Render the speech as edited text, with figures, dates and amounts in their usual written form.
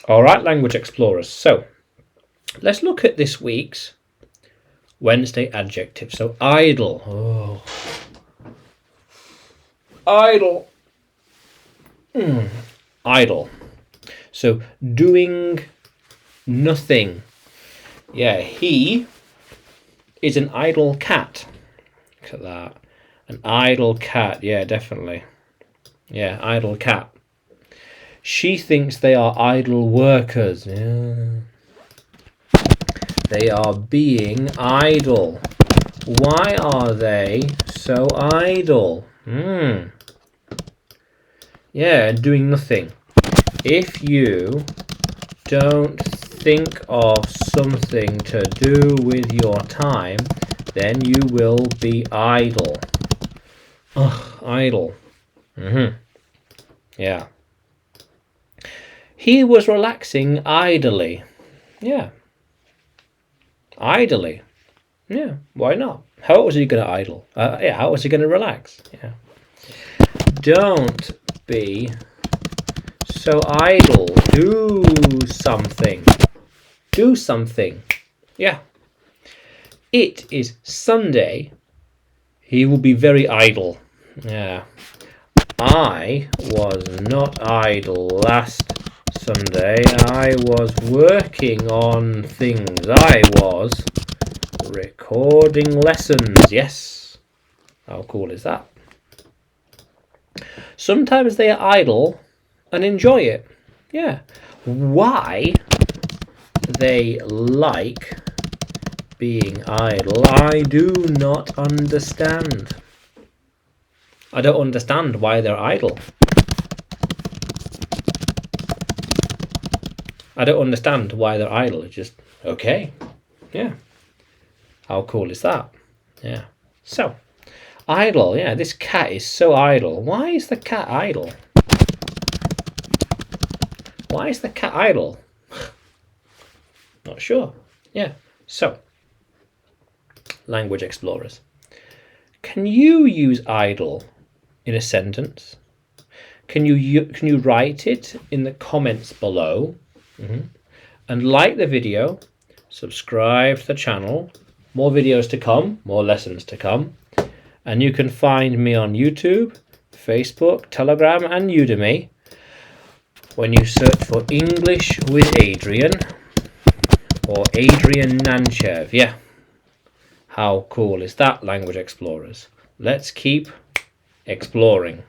All right, language explorers. So let's look at this week's Wednesday adjective. So idle. Oh. Idle. Idle. So doing nothing. Yeah, he is an idle cat. Look at that. An idle cat. Yeah, definitely. Yeah, idle cat. She thinks they are idle workers. Yeah. They are being idle. Why are they so idle? Yeah, doing nothing. If you don't think of something to do with your time, then you will be idle. Ugh, idle. Yeah. He was relaxing idly. Yeah. Idly. Yeah, why not? How was he going to idle? Yeah, how was he going to relax? Yeah. Don't be so idle. Do something. Do something. Yeah. It is Sunday. He will be very idle. Yeah. I was not idle last Sunday. I was working on things. I was recording lessons. Yes. How cool is that? Sometimes they are idle and enjoy it. Yeah. Why they like being idle, I do not understand. I don't understand why they're idle. I don't understand why they're idle. It's just, okay. Yeah. How cool is that? Yeah. So, idle. Yeah, this cat is so idle. Why is the cat idle? Why is the cat idle? Not sure. Yeah. So, language explorers. Can you use idle in a sentence? Can you write it in the comments below? And like the video, subscribe to the channel. More videos to come, more lessons to come. And you can find me on YouTube, Facebook, Telegram, and Udemy when you search for English with Adrian or Adrian Nanchev. Yeah. How cool is that, language explorers? Let's keep exploring.